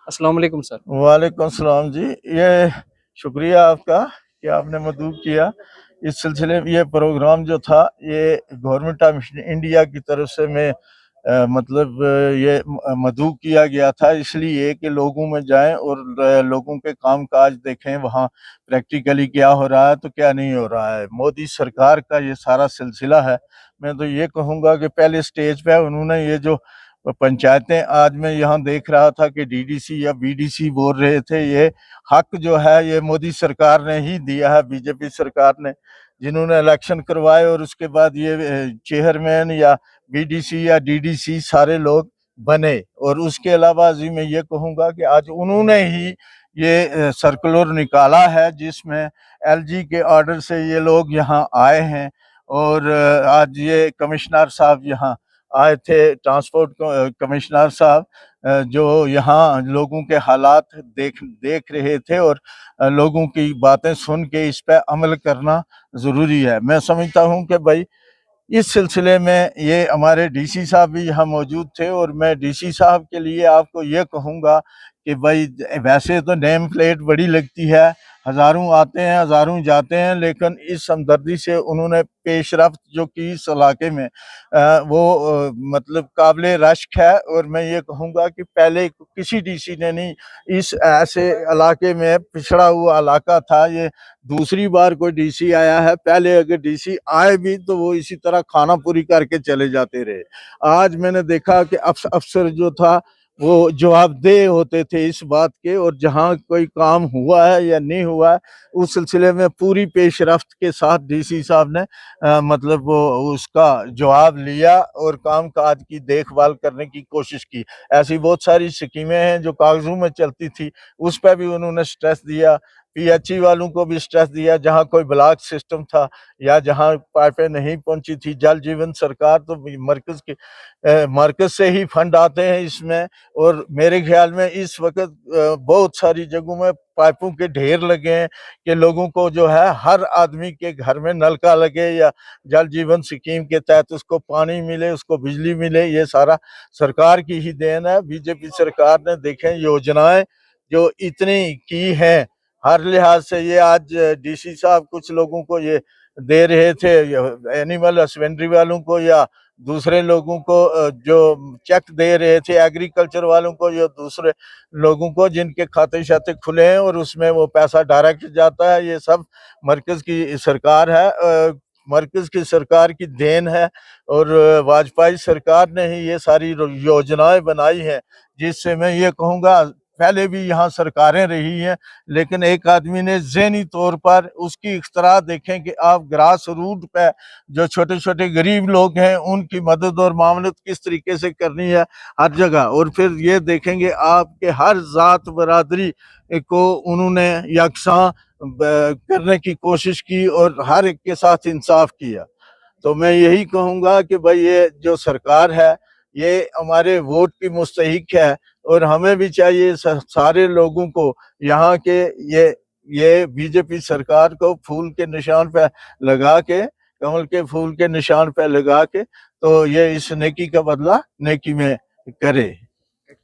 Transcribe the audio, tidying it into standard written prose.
السلام علیکم سر۔ وعلیکم السلام جی، یہ شکریہ آپ کا کہ آپ نے مدعو کیا۔ اس سلسلے میں یہ پروگرام جو تھا یہ گورنمنٹ آف انڈیا کی طرف سے میں یہ مدعو کیا گیا تھا، اس لیے کہ لوگوں میں جائیں اور لوگوں کے کام کاج دیکھیں، وہاں پریکٹیکلی کیا ہو رہا ہے تو کیا نہیں ہو رہا ہے۔ مودی سرکار کا یہ سارا سلسلہ ہے۔ میں تو یہ کہوں گا کہ پہلے سٹیج پہ انہوں نے یہ جو پنچایتیں، آج میں یہاں دیکھ رہا تھا کہ ڈی ڈی سی یا بی ڈی سی بول رہے تھے، یہ حق جو ہے یہ مودی سرکار نے ہی دیا ہے، بی جے پی سرکار نے، جنہوں نے الیکشن کروائے اور اس کے بعد یہ چیئرمین یا بی ڈی سی یا ڈی ڈی سی سارے لوگ بنے۔ اور اس کے علاوہ میں یہ کہوں گا کہ آج انہوں نے ہی یہ سرکولر نکالا ہے جس میں ایل جی کے آرڈر سے یہ لوگ یہاں آئے ہیں، اور آج یہ کمشنر صاحب یہاں آئے تھے، ٹرانسپورٹ کمشنر صاحب، جو یہاں لوگوں کے حالات دیکھ رہے تھے اور لوگوں کی باتیں سن کے اس پہ عمل کرنا ضروری ہے۔ میں سمجھتا ہوں کہ بھائی اس سلسلے میں یہ ہمارے ڈی سی صاحب بھی یہاں موجود تھے، اور میں ڈی سی صاحب کے لیے آپ کو یہ کہوں گا کہ بھائی ویسے تو نیم پلیٹ بڑی لگتی ہے، ہزاروں آتے ہیں ہزاروں جاتے ہیں، لیکن اس ہمدردی سے انہوں نے پیش رفت جو کی اس علاقے میں وہ قابل رشک ہے۔ اور میں یہ کہوں گا کہ پہلے کسی ڈی سی نے نہیں، اس ایسے علاقے میں پچھڑا ہوا علاقہ تھا، یہ دوسری بار کوئی ڈی سی آیا ہے۔ پہلے اگر ڈی سی آئے بھی تو وہ اسی طرح کھانا پوری کر کے چلے جاتے رہے۔ آج میں نے دیکھا کہ افسر جو تھا وہ جواب دہ ہوتے تھے اس بات کے، اور جہاں کوئی کام ہوا ہے یا نہیں ہوا ہے اس سلسلے میں پوری پیش رفت کے ساتھ ڈی سی صاحب نے وہ اس کا جواب لیا اور کام کاج کی دیکھ بھال کرنے کی کوشش کی۔ ایسی بہت ساری سکیمیں ہیں جو کاغذوں میں چلتی تھی، اس پہ بھی انہوں نے سٹریس دیا۔ پی ایچ ای والوں کو بھی سٹریس دیا، جہاں کوئی بلاک سسٹم تھا یا جہاں پائپیں نہیں پہنچی تھی۔ جل جیون سرکار تو مرکز سے ہی فنڈ آتے ہیں اس میں، اور میرے خیال میں اس وقت بہت ساری جگہوں میں پائپوں کے ڈھیر لگے ہیں کہ لوگوں کو جو ہے ہر آدمی کے گھر میں نل کا لگے، یا جل جیون سکیم کے تحت اس کو پانی ملے، اس کو بجلی ملے۔ یہ سارا سرکار کی ہی دین ہے۔ بی جے پی سرکار نے دیکھیں یوجنائیں جو اتنی کی ہیں ہر لحاظ سے، یہ آج ڈی سی صاحب کچھ لوگوں کو یہ دے رہے تھے، اینیمل ہسبینڈری والوں کو یا دوسرے لوگوں کو جو چیک دے رہے تھے، ایگریکلچر والوں کو یا دوسرے لوگوں کو جن کے کھاتے شاتے کھلے ہیں اور اس میں وہ پیسہ ڈائریکٹ جاتا ہے۔ یہ سب مرکز کی سرکار ہے، مرکز کی سرکار کی دین ہے، اور واجپئی سرکار نے ہی یہ ساری یوجنائیں بنائی ہیں، جس سے میں یہ کہوں گا پہلے بھی یہاں سرکاریں رہی ہیں، لیکن ایک آدمی نے ذہنی طور پر اس کی اختراع دیکھیں کہ آپ گراس روٹ پہ جو چھوٹے چھوٹے غریب لوگ ہیں ان کی مدد اور معاونت کس طریقے سے کرنی ہے ہر جگہ، اور پھر یہ دیکھیں گے آپ کے ہر ذات برادری کو انہوں نے یکساں کرنے کی کوشش کی اور ہر ایک کے ساتھ انصاف کیا۔ تو میں یہی کہوں گا کہ بھائی یہ جو سرکار ہے یہ ہمارے ووٹ کی مستحق ہے، اور ہمیں بھی چاہیے سارے لوگوں کو یہاں کے یہ بی جے پی سرکار کو پھول کے نشان پہ لگا کے، کمل کے پھول کے نشان پہ لگا کے، تو یہ اس نیکی کا بدلہ نیکی میں کرے۔